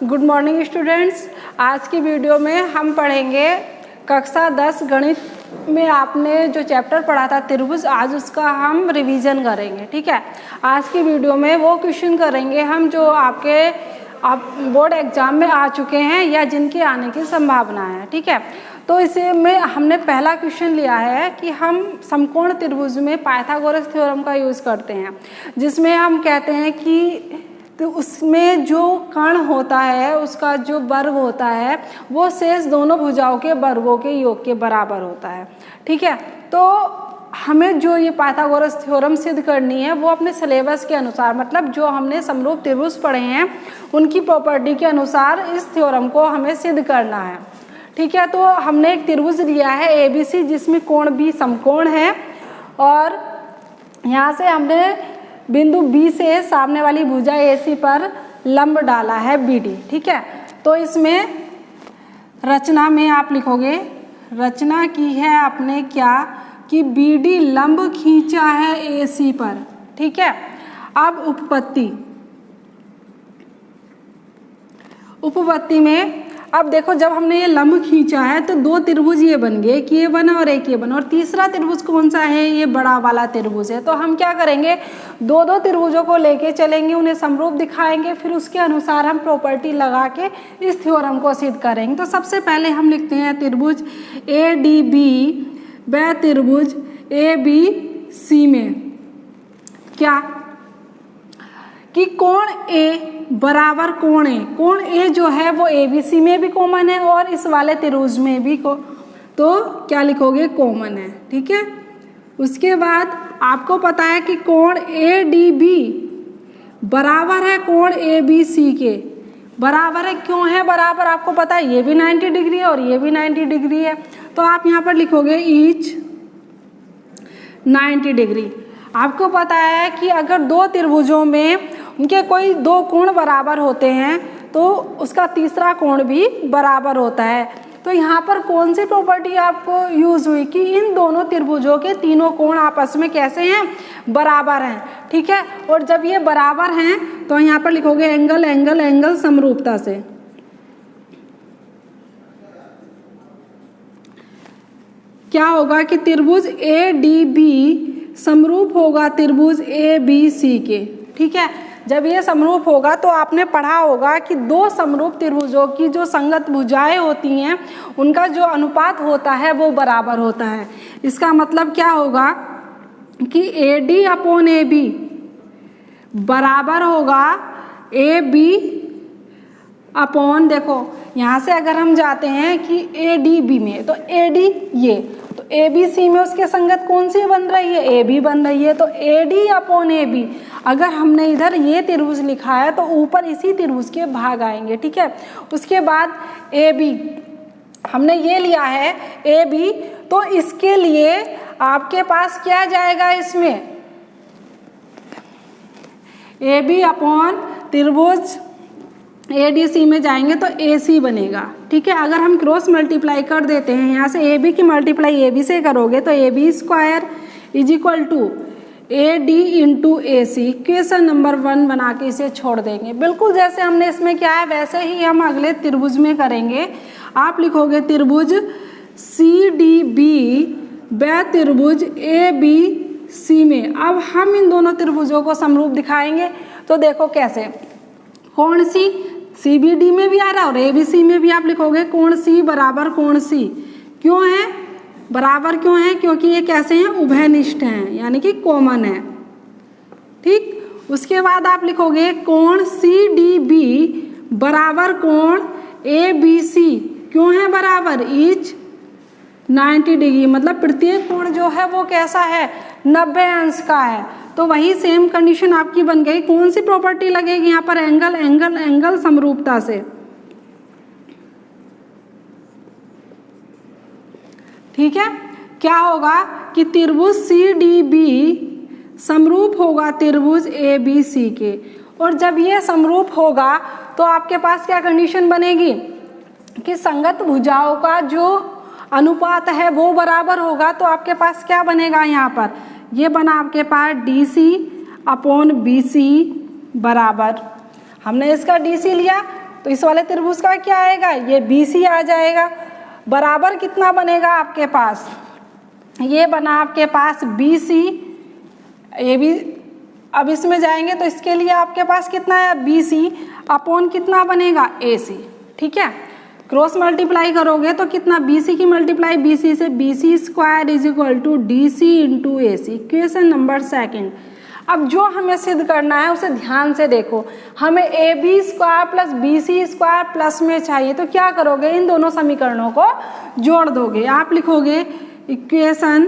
Good morning students. आज की video में हम पढ़ेंगे कक्षा 10 गणित में आपने जो चैप्टर पढ़ा था त्रिभुज, आज उसका हम रिवीजन करेंगे। ठीक है, आज की वीडियो में वो क्वेश्चन करेंगे हम जो आपके बोर्ड एग्जाम में आ चुके हैं या जिनके आने की संभावना है। ठीक है, तो इसे में हमने पहला क्वेश्चन लिया है कि हम समकोण त्रिभुज में पाइथागोरस थ्योरम का यूज़ करते हैं, जिसमें हम कहते हैं कि तो उसमें जो कर्ण होता है उसका जो वर्ग होता है वो शेष दोनों भुजाओं के वर्गों के योग के बराबर होता है। ठीक है, तो हमें जो ये पाइथागोरस थ्योरम सिद्ध करनी है वो अपने सिलेबस के अनुसार, मतलब जो हमने समरूप त्रिभुज पढ़े हैं उनकी प्रॉपर्टी के अनुसार इस थ्योरम को हमें सिद्ध करना है। ठीक है, तो हमने एक त्रिभुज लिया है ABC जिसमें कोण भी समकोण है और यहाँ से हमने बिंदु B से सामने वाली भुजा AC पर लंब डाला है BD। ठीक है, तो इसमें रचना में आप लिखोगे, रचना की है आपने क्या कि BD लंब खींचा है AC पर। ठीक है, अब उपपत्ति में अब देखो, जब हमने ये लंब खींचा है तो दो त्रिभुज ये बन गए, एक ये बना और एक ये बना, और तीसरा त्रिभुज कौन सा है? ये बड़ा वाला त्रिभुज है। तो हम क्या करेंगे, दो त्रिभुजों को लेके चलेंगे, उन्हें समरूप दिखाएंगे, फिर उसके अनुसार हम प्रॉपर्टी लगा के इस थ्योरम को सिद्ध करेंगे। तो सबसे पहले हम लिखते हैं त्रिभुज ADB व त्रिभुज ABC में क्या कि कोण A बराबर कोण A, कोण A जो है वो ABC में भी कॉमन है और इस वाले त्रिभुज में भी तो क्या लिखोगे, कॉमन है। ठीक है, उसके बाद आपको पता है कि कोण ADB बराबर है कोण ABC के, बराबर है। क्यों है बराबर? आपको पता है ये भी 90 डिग्री है और ये भी 90 डिग्री है, तो आप यहाँ पर लिखोगे ईच 90 डिग्री। आपको पता है कि अगर दो त्रिभुजों में उनके कोई दो कोण बराबर होते हैं तो उसका तीसरा कोण भी बराबर होता है। तो यहाँ पर कौन सी प्रॉपर्टी आपको यूज हुई कि इन दोनों त्रिभुजों के तीनों कोण आपस में कैसे हैं? बराबर हैं। ठीक है, और जब ये बराबर हैं तो यहाँ पर लिखोगे एंगल एंगल एंगल समरूपता से। क्या होगा कि त्रिभुज ADB समरूप होगा त्रिभुज ABC के। ठीक है, जब ये समरूप होगा तो आपने पढ़ा होगा कि दो समरूप त्रिभुजों की जो संगत भुजाएं होती हैं उनका जो अनुपात होता है वो बराबर होता है। इसका मतलब क्या होगा कि AD/AB बराबर होगा AB अपॉन, देखो यहाँ से अगर हम जाते हैं कि ADB में तो AD ये, तो ABC में उसके संगत कौन सी बन रही है? AB बन रही है। तो AD/AB अगर हमने इधर ये त्रिभुज लिखा है तो ऊपर इसी त्रिभुज के भाग आएंगे। ठीक है, उसके बाद AB हमने ये लिया है AB, तो इसके लिए आपके पास क्या जाएगा, इसमें AB अपॉन त्रिभुज ADC में जाएंगे तो AC बनेगा। ठीक है, अगर हम क्रॉस मल्टीप्लाई कर देते हैं, यहाँ से AB की मल्टीप्लाई AB से करोगे तो AB square is equal to AD into AC। Equation number 1 बना के इसे छोड़ देंगे। बिल्कुल जैसे हमने इसमें क्या है वैसे ही हम अगले त्रिभुज में करेंगे। आप लिखोगे त्रिभुज CDB व त्रिभुज ABC में। अब हम इन दोनों त्रिभुजों को समरूप दिखाएंगे, तो देखो कैसे, कोण C CBD में भी आ रहा है और ABC में भी। आप लिखोगे कोण C बराबर कोण C। क्यों है बराबर? क्यों है? क्योंकि ये कैसे हैं, उभयनिष्ठ हैं, यानी कि कॉमन है। ठीक, उसके बाद आप लिखोगे कोण CDB बराबर कोण ABC। क्यों है बराबर? ईच 90 डिग्री, मतलब प्रत्येक कोण जो है वो कैसा है, 90 अंश का है। तो वही सेम कंडीशन आपकी बन गई। कौन सी प्रॉपर्टी लगेगी यहाँ पर? एंगल एंगल एंगल समरूपता से। ठीक है, क्या होगा कि त्रिभुज CDB समरूप होगा त्रिभुज ABC के, और जब ये समरूप होगा तो आपके पास क्या कंडीशन बनेगी कि संगत भुजाओं का जो अनुपात है वो बराबर होगा। तो आपके पास क्या बनेगा, यहाँ पर ये बना आपके पास DC/BC बराबर, हमने इसका DC लिया तो इस वाले त्रिभुज का क्या आएगा, ये BC आ जाएगा। बराबर कितना बनेगा आपके पास, ये बना आपके पास BC, ये भी अब इसमें जाएंगे तो इसके लिए आपके पास कितना है BC अपॉन कितना बनेगा AC, ठीक है। क्रॉस मल्टीप्लाई करोगे तो कितना BC की मल्टीप्लाई BC से BC square is equal to DC into AC। Equation number second. अब जो हमें सिद्ध करना है उसे ध्यान से देखो, हमें AB square plus BC square plus में चाहिए, तो क्या करोगे, इन दोनों समीकरणों को जोड़ दोगे। आप लिखोगे इक्वेशन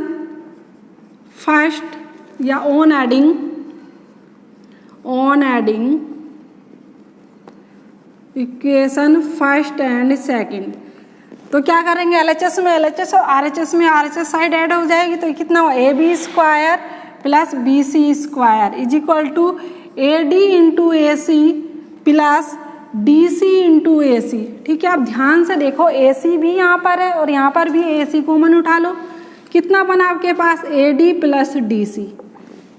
फर्स्ट या on adding equation first and second. तो क्या करेंगे, LHS में LHS और RHS में RHS साइड ऐड हो जाएगी, तो कितना हुआ AB square plus BC square is equal to AD into AC plus DC into AC, ठीक है। अब ध्यान से देखो AC भी यहाँ पर है और यहाँ पर भी AC कॉमन उठा लो, कितना बना आपके पास AD प्लस DC,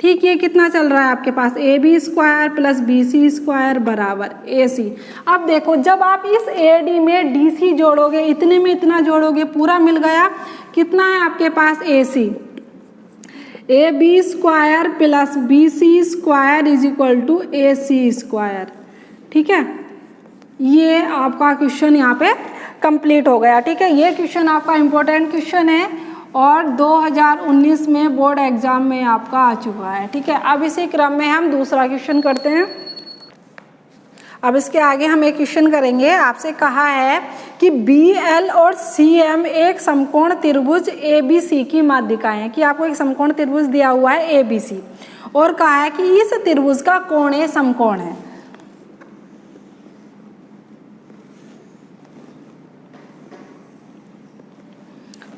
ठीक। ये कितना चल रहा है आपके पास AB square plus BC square बराबर AC। अब देखो जब आप इस AD में DC जोड़ोगे, इतने में इतना जोड़ोगे, पूरा मिल गया, कितना है आपके पास AC, AB square plus BC square is equal to AC square, ठीक है। ये आपका क्वेश्चन यहाँ पे कंप्लीट हो गया, ठीक है। ये क्वेश्चन आपका इम्पोर्टेंट क्वेश्चन है और 2019 में बोर्ड एग्जाम में आपका आ चुका है, ठीक है। अब इसी क्रम में हम दूसरा क्वेश्चन करते हैं। अब इसके आगे हम एक क्वेश्चन करेंगे। आपसे कहा है कि BL और CM एक समकोण त्रिभुज ABC की माध्यिकाएं हैं, कि आपको एक समकोण त्रिभुज दिया हुआ है ABC और कहा है कि इस त्रिभुज का कोणीय समकोण है।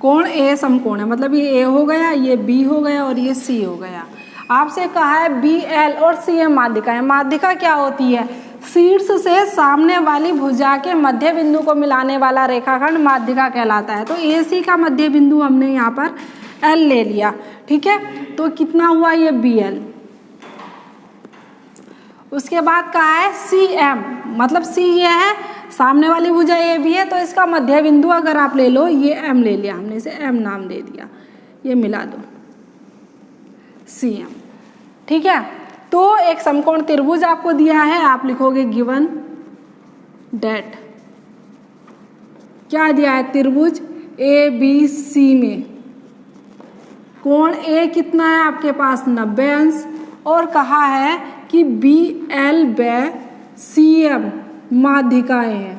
कोण A समकोण है, मतलब ये A हो गया, ये B हो गया और ये C हो गया। आपसे कहा है BL और CM माध्यिकाएं। माध्यिका क्या होती है, शीर्ष से सामने वाली भुजा के मध्य बिंदु को मिलाने वाला रेखाखंड माध्यिका कहलाता है। तो AC का मध्य बिंदु हमने यहाँ पर L ले लिया, ठीक है। तो कितना हुआ ये BL। उसके बाद कहा है CM, मतलब C ये है, सामने वाली भुजा AB है, तो इसका मध्य बिंदु अगर आप ले लो, ये M ले लिया हमने, इसे M नाम दे दिया, ये मिला दो CM, ठीक है। तो एक समकोण त्रिभुज आपको दिया है, आप लिखोगे गिवन डेट, क्या दिया है, त्रिभुज ABC में कोण A कितना है आपके पास 90 अंश और कहा है कि BL व CM माध्यिकाएं हैं।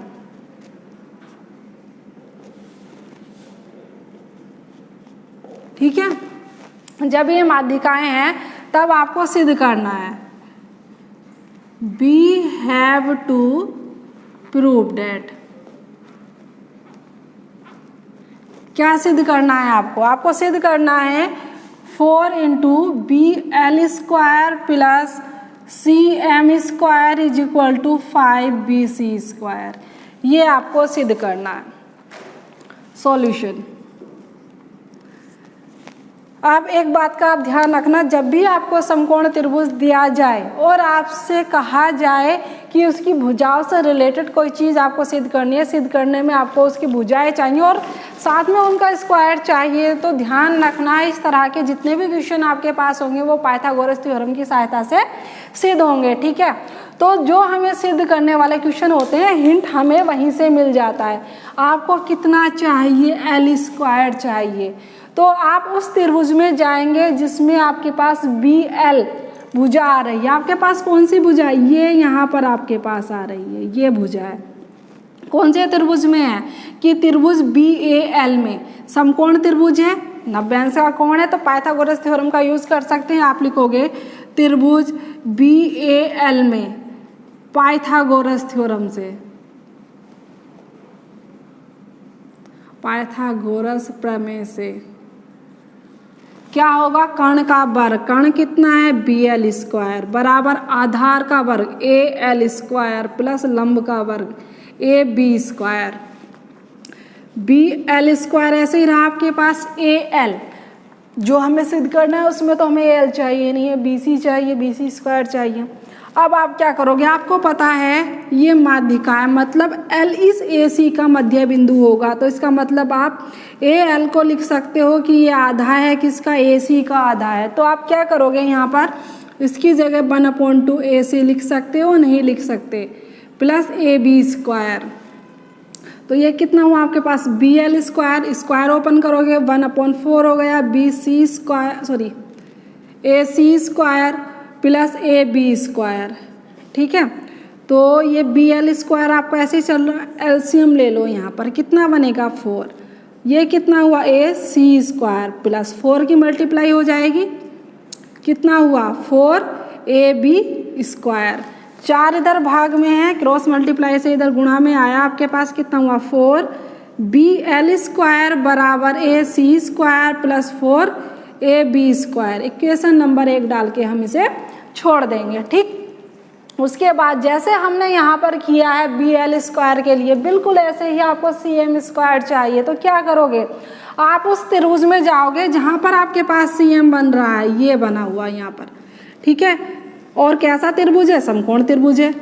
ठीक है, जब ये माध्यिकाएं हैं तब आपको सिद्ध करना है, we have to prove that. क्या सिद्ध करना है आपको, आपको सिद्ध करना है 4 into BL square plus CM square is equal to 5BC square. ये आपको सिद्ध करना है। सॉल्यूशन, आप एक बात का आप ध्यान रखना, जब भी आपको समकोण त्रिभुज दिया जाए और आपसे कहा जाए कि उसकी भुजाओं से रिलेटेड कोई चीज़ आपको सिद्ध करनी है, सिद्ध करने में आपको उसकी भुजाएं चाहिए और साथ में उनका स्क्वायर चाहिए, तो ध्यान रखना इस तरह के जितने भी क्वेश्चन आपके पास होंगे वो पाइथागोरस थ्योरम की सहायता से सिद्ध होंगे। ठीक है, तो जो हमें सिद्ध करने वाले क्वेश्चन होते हैं हिंट हमें वहीं से मिल जाता है। आपको कितना चाहिए, L स्क्वायर चाहिए, तो आप उस त्रिभुज में जाएंगे जिसमें आपके पास BL भुजा आ रही है। आपके पास कौन सी भुजा है, ये यहाँ पर आपके पास आ रही है, ये भुजा है। कौन से त्रिभुज में है कि त्रिभुज BAL में समकोण त्रिभुज है, 90 अंश का कोण है, तो पाइथागोरस थ्योरम का यूज कर सकते हैं। आप लिखोगे त्रिभुज BAL में पाइथागोरस थ्योरम से, पाइथागोरस प्रमेय से क्या होगा, कर्ण का वर्ग, कर्ण कितना है BL स्क्वायर बराबर आधार का वर्ग AL स्क्वायर प्लस लंब का वर्ग AB स्क्वायर। BL स्क्वायर ऐसे ही रहा आपके पास, AL जो हमें सिद्ध करना है उसमें तो हमें AL चाहिए नहीं है, BC चाहिए, BC स्क्वायर चाहिए। अब आप क्या करोगे, आपको पता है ये माध्यिका है, मतलब L इस AC का मध्य बिंदु होगा, तो इसका मतलब आप AL को लिख सकते हो कि ये आधा है किसका, AC का आधा है। तो आप क्या करोगे, यहाँ पर इसकी जगह 1/2 AC लिख सकते हो, नहीं लिख सकते, प्लस AB स्क्वायर। तो ये कितना हुआ आपके पास, BL स्क्वायर, स्क्वायर ओपन करोगे 1/4 हो गया, BC square sorry AC square plus AB square. ठीक है, तो ये BL स्क्वायर आपको ऐसे ही चल रहा है, एलसीएम ले लो, यहाँ पर कितना बनेगा 4, ये कितना हुआ AC स्क्वायर प्लस 4 की मल्टीप्लाई हो जाएगी, कितना हुआ 4AB स्क्वायर। 4 इधर भाग में है, क्रॉस मल्टीप्लाई से इधर गुणा में आया, आपके पास कितना हुआ 4BL स्क्वायर बराबर AC square plus 4AB square. Equation number 1 डाल के हम इसे छोड़ देंगे। ठीक, उसके बाद जैसे हमने यहाँ पर किया है BL स्क्वायर के लिए, बिल्कुल ऐसे ही आपको CM स्क्वायर चाहिए। तो क्या करोगे, आप उस त्रिभुज में जाओगे जहाँ पर आपके पास CM बन रहा है, ये बना हुआ यहाँ पर। ठीक है, और कैसा त्रिभुज है, समकोण त्रिभुज है।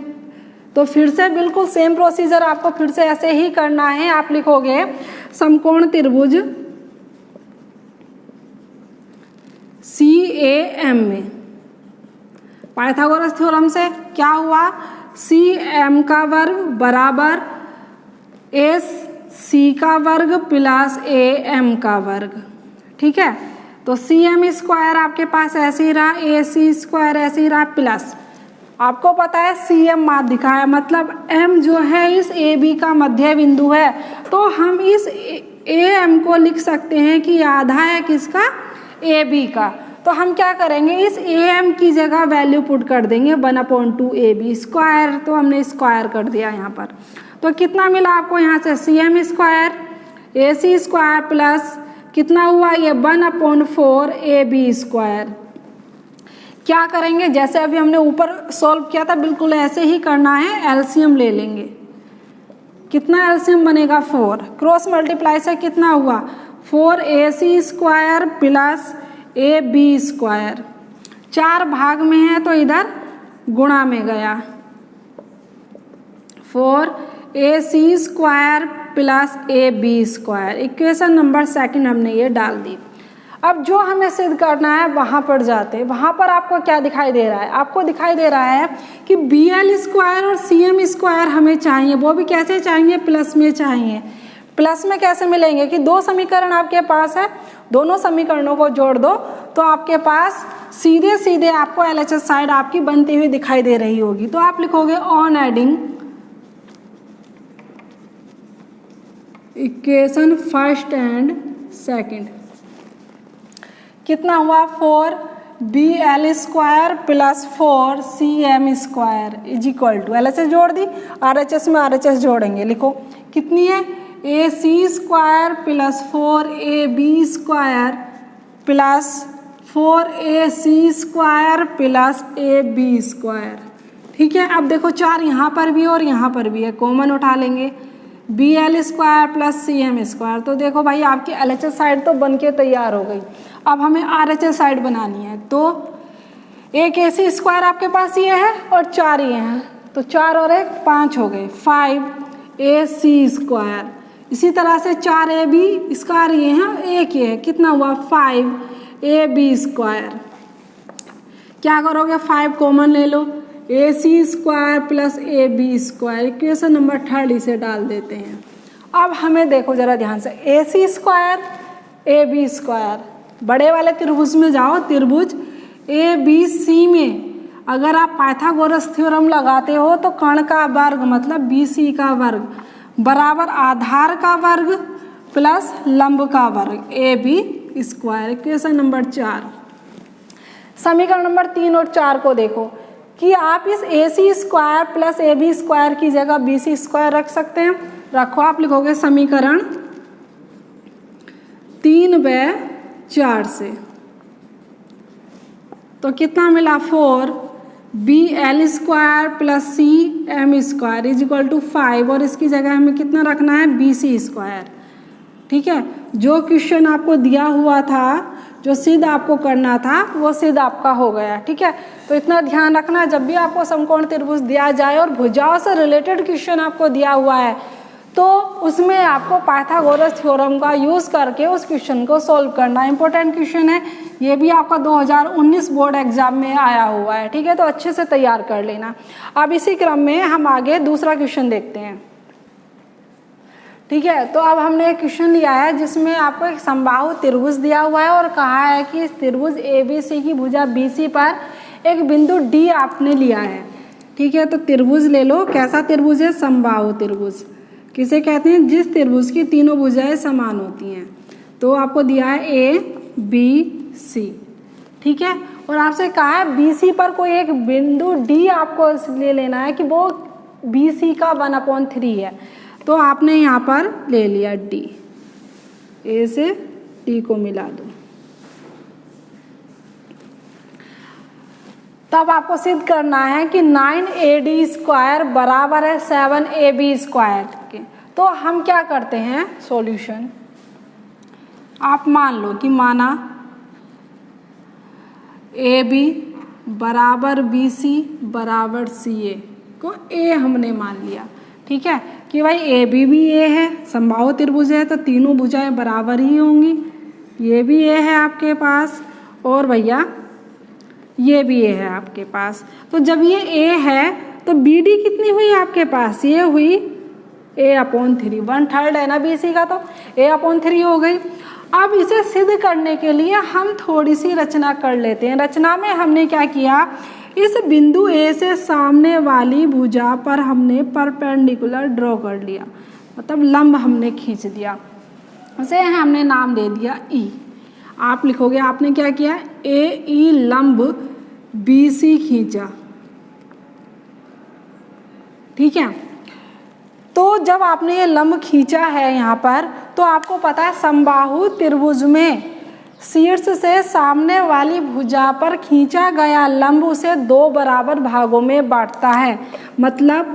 तो फिर से बिल्कुल सेम प्रोसीजर आपको फिर से ऐसे ही करना है। आप लिखोगे समकोण त्रिभुज CAM में पाइथागोरस थ्योरम से क्या हुआ, CM का वर्ग बराबर AC का वर्ग प्लस AM का वर्ग। ठीक है, तो CM स्क्वायर आपके पास ऐसे ही रहा, AC स्क्वायर ऐसे ही रहा, प्लस आपको पता है CM माध्यिका है, मतलब M जो है इस AB का मध्य बिंदु है, तो हम इस AM को लिख सकते हैं कि आधा है किसका, AB का। तो हम क्या करेंगे, इस AM की जगह वैल्यू पुट कर देंगे 1/2 AB स्क्वायर, तो हमने स्क्वायर कर दिया यहाँ पर। तो कितना मिला आपको यहाँ से, CM square AC square plus कितना हुआ ये 1/4 AB स्क्वायर। क्या करेंगे, जैसे अभी हमने ऊपर सॉल्व किया था बिल्कुल ऐसे ही करना है, एलसीएम ले लेंगे। कितना एलसीएम बनेगा 4, क्रॉस मल्टीप्लाई से कितना हुआ 4AC square plus AB square. 4 भाग में है तो इधर गुणा में गया, 4AC square plus AB square. Equation number 2 हमने ये डाल दी। अब जो हमें सिद्ध करना है वहाँ पर जाते, वहाँ पर आपको क्या दिखाई दे रहा है, आपको दिखाई दे रहा है कि BL स्क्वायर और CM स्क्वायर हमें चाहिए, वो भी कैसे चाहिए, प्लस में चाहिए। प्लस में कैसे मिलेंगे कि 2 समीकरण आपके पास है, दोनों समीकरणों को जोड़ दो तो आपके पास सीधे सीधे आपको LHS साइड आपकी बनती हुई दिखाई दे रही होगी। तो आप लिखोगे on adding equation first and second, कितना हुआ 4BL square plus 4CM square is equal to, LHS जोड़ दी, RHS में RHS जोड़ेंगे, लिखो कितनी है AC square plus 4AB square plus 4AC square plus AB square. ठीक है, अब देखो 4 यहाँ पर भी और यहाँ पर भी है, कॉमन उठा लेंगे, BL square plus CM square. तो देखो भाई आपकी LHS साइड तो बन के तैयार हो गई। अब हमें RHS साइड बनानी है, तो एक AC स्क्वायर आपके पास ये है और 4 ये हैं, तो 4 और 1 5 हो गए, 5AC स्क्वायर। इसी तरह से 4AB स्क्वायर ये हैं, एक ये है, कितना हुआ 5AB स्क्वायर। क्या करोगे 5 कॉमन ले लो, AC square plus AB square. Equation number 3 इसे डाल देते हैं। अब हमें देखो जरा ध्यान से, AC स्क्वायर AB स्क्वायर, बड़े वाले त्रिभुज में जाओ, त्रिभुज ABC में अगर आप पाइथागोरस थ्योरम लगाते हो तो कर्ण का वर्ग मतलब BC का वर्ग बराबर आधार का वर्ग प्लस लंब का वर्ग AB स्क्वायर। Equation number 4। समीकरण नंबर 3 और 4 को देखो कि आप इस AC square plus AB square की जगह BC स्क्वायर रख सकते हैं, रखो। आप लिखोगे समीकरण 3/4 से, तो कितना मिला 4BL square plus CM square is equal to 5, और इसकी जगह हमें कितना रखना है BC स्क्वायर। ठीक है, जो क्वेश्चन आपको दिया हुआ था जो सिद्ध आपको करना था वो सिद्ध आपका हो गया। ठीक है, तो इतना ध्यान रखना, जब भी आपको समकोण त्रिभुज दिया जाए और भुजाओं से रिलेटेड क्वेश्चन आपको दिया हुआ है तो उसमें आपको पाइथागोरस थ्योरम का यूज़ करके उस क्वेश्चन को सॉल्व करना। इंपॉर्टेंट क्वेश्चन है, ये भी आपका 2019 बोर्ड एग्जाम में आया हुआ है। ठीक है, तो अच्छे से तैयार कर लेना। अब इसी क्रम में हम आगे दूसरा क्वेश्चन देखते हैं। ठीक है, तो अब हमने एक क्वेश्चन लिया है जिसमें आपको एक समबाहु त्रिभुज दिया हुआ है और कहा है कि इस त्रिभुज ABC की भुजा BC पर एक बिंदु D आपने लिया है। ठीक है, तो त्रिभुज ले लो। कैसा त्रिभुज है? समबाहु त्रिभुज। किसे कहते हैं? जिस त्रिभुज की तीनों भुजाएं समान होती हैं। तो आपको दिया है ABC। ठीक है, और आपसे कहा है BC पर कोई एक बिंदु D आपको इसलिए लेना है कि वो BC का 1/3 है। तो आपने यहाँ पर ले लिया D, A से D को मिला दो। तब आपको सिद्ध करना है कि 9AD² बराबर है 7AB² के। तो हम क्या करते हैं सॉल्यूशन, आप मान लो कि माना AB बराबर BC बराबर CA को A हमने मान लिया। ठीक है, कि भाई AB भी A है, समबाहु त्रिभुज है तो तीनों भुजाएं बराबर ही होंगी। ये भी A है आपके पास और भैया ये भी A है आपके पास। तो जब ये A है तो BD कितनी हुई आपके पास? ये हुई A/3, 1/3 है ना BC का, तो A/3 हो गई। अब इसे सिद्ध करने के लिए हम थोड़ी सी रचना कर लेते हैं। रचना में हमने क्या किया, इस बिंदु A से सामने वाली भुजा पर हमने परपेंडिकुलर ड्रॉ कर लिया, मतलब लंब हमने खींच दिया। उसे हमने नाम दे दिया E। आप लिखोगे आपने क्या किया, AE लंब BC खींचा। ठीक है, तो जब आपने ये लंब खींचा है यहाँ पर, तो आपको पता है समबाहु त्रिभुज में शीर्ष से सामने वाली भुजा पर खींचा गया लंब उसे 2 बराबर भागों में बांटता है। मतलब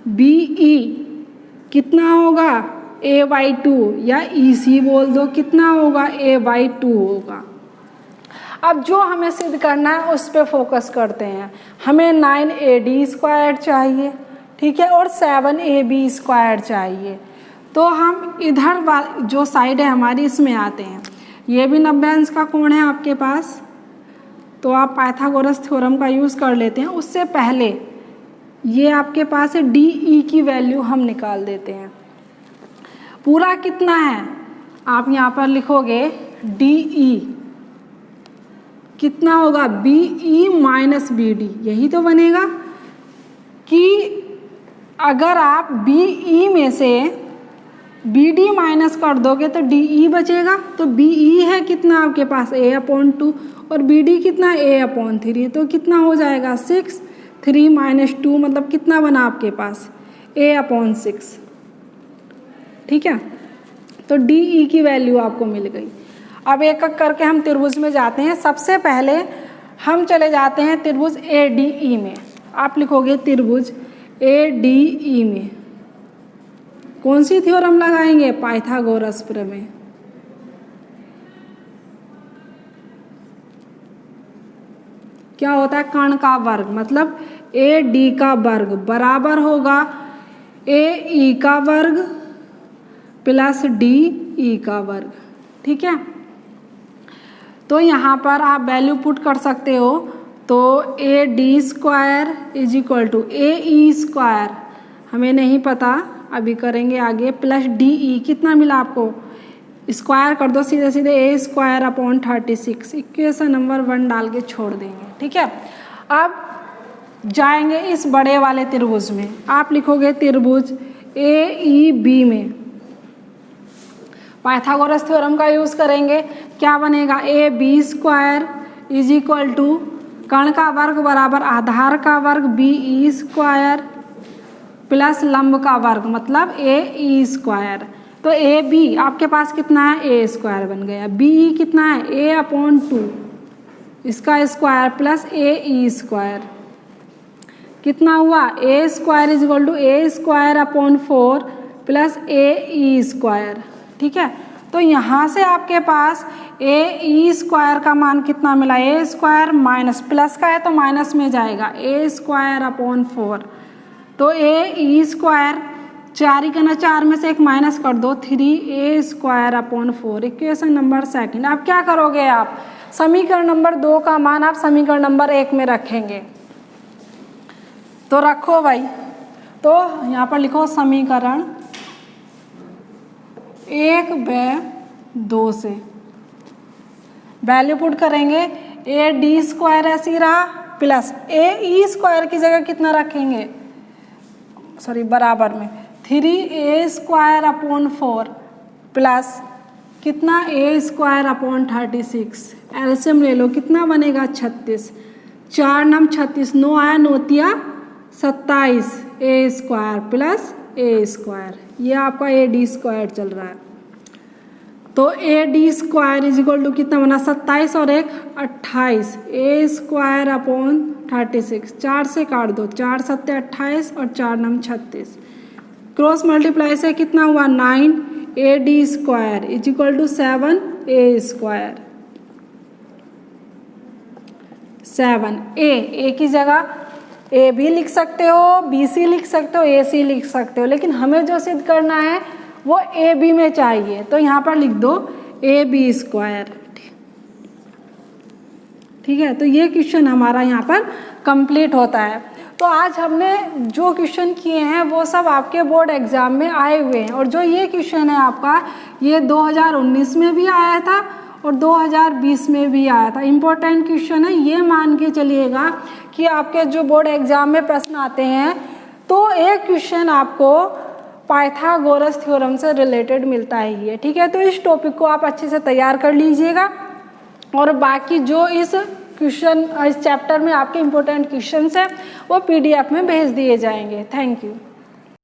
BE कितना होगा? A/2 या EC बोल दो, कितना होगा? A/2 होगा। अब जो हमें सिद्ध करना है उस पर फोकस करते हैं। हमें 9AD² चाहिए, ठीक है, और 7AB² चाहिए। तो हम इधर जो साइड है हमारी इसमें आते हैं। ये भी 90 अंश का कोण है आपके पास, तो आप पाइथागोरस थ्योरम का यूज़ कर लेते हैं। उससे पहले ये आपके पास है DE की वैल्यू हम निकाल देते हैं। पूरा कितना है आप यहाँ पर लिखोगे, DE कितना होगा? BE माइनस BD, यही तो बनेगा कि अगर आप BE में से BD माइनस कर दोगे तो DE बचेगा। तो BE है कितना आपके पास? A/2 और BD कितना? A/3। तो कितना हो जाएगा? 6, 3 - 2 मतलब कितना बना आपके पास? A/6। ठीक है, तो DE की वैल्यू आपको मिल गई। अब एक एक करके हम त्रिभुज में जाते हैं। सबसे पहले हम चले जाते हैं त्रिभुज ADE में। आप लिखोगे त्रिभुज ADE में कौन सी थ्योरम लगाएंगे? पाइथागोरस प्रमेय। क्या होता है? कर्ण का वर्ग, मतलब AD का वर्ग बराबर होगा AE का वर्ग प्लस DE का वर्ग। ठीक है, तो यहाँ पर आप वैल्यू पुट कर सकते हो। तो AD² = AE², हमें नहीं पता, अभी करेंगे आगे, प्लस DE कितना मिला आपको? स्क्वायर कर दो सीधे सीधे, A²/36। इक्वेशन नंबर 1 डाल के छोड़ देंगे। ठीक है, अब जाएंगे इस बड़े वाले त्रिभुज में। आप लिखोगे त्रिभुज AEB में पाइथागोरस थ्योरम का यूज़ करेंगे। क्या बनेगा? AB² = कर्ण का वर्ग बराबर आधार का वर्ग BE² प्लस लंब का वर्ग मतलब AE²। तो AB आपके पास कितना है? A² बन गया। BE कितना है? A/2 इसका स्क्वायर प्लस AE² कितना हुआ? A² = A² / 4 plus AE²। ठीक है, तो यहाँ से आपके पास ए ई स्क्वायर का मान कितना मिला, ए स्क्वायर माइनस प्लस का है तो माइनस में जाएगा, ए स्क्वायर अपॉन 4, तो ए ई स्क्वायर 4 ही करना, 4 में से एक माइनस कर दो, 3a square upon 4। Equation number second. अब क्या करोगे आप, समीकरण नंबर 2 का मान आप समीकरण नंबर 1 में रखेंगे। तो रखो भाई, तो यहाँ पर लिखो समीकरण 1/2 से वैल्यू पुट करेंगे, ए डी स्क्वायर ऐसे ही रहा प्लस ए ई स्क्वायर की जगह कितना रखेंगे, सॉरी बराबर में 3a स्क्वायर अपॉन 4 प्लस कितना a स्क्वायर अपॉन 36। एलसीएम ले लो, कितना बनेगा 36, 4 नम 36, 9 आया 9 तिया 27, a square plus a square, ये आपका ए डी स्क्वायर चल रहा है। तो A D square is equal to कितना बना 27 और 1 28, a स्क्वायर अपॉन 36, 4 से काट दो, 4 7 28 और 4 नम 36, क्रॉस मल्टीप्लाई से कितना हुआ 9, A D square is equal to 7 a square, 7 A की जगह ए भी लिख सकते हो, बी सी लिख सकते हो, ए सी लिख सकते हो, लेकिन हमें जो सिद्ध करना है वो ए बी में चाहिए, तो यहाँ पर लिख दो ए बी स्क्वायर। ठीक है, तो ये क्वेश्चन हमारा यहाँ पर कंप्लीट होता है। तो आज हमने जो क्वेश्चन किए हैं वो सब आपके बोर्ड एग्जाम में आए हुए हैं, और जो ये क्वेश्चन है आपका ये 2019 में भी आया था और 2020 में भी आया था। इम्पोर्टेंट क्वेश्चन है, ये मान के चलिएगा कि आपके जो बोर्ड एग्जाम में प्रश्न आते हैं तो एक क्वेश्चन आपको पाइथागोरस थ्योरम से रिलेटेड मिलता है ये। ठीक है, तो इस टॉपिक को आप अच्छे से तैयार कर लीजिएगा, और बाकी जो इस चैप्टर में आपके इम्पोर्टेंट क्वेश्चंस हैं वो PDF में भेज दिए जाएंगे। Thank you.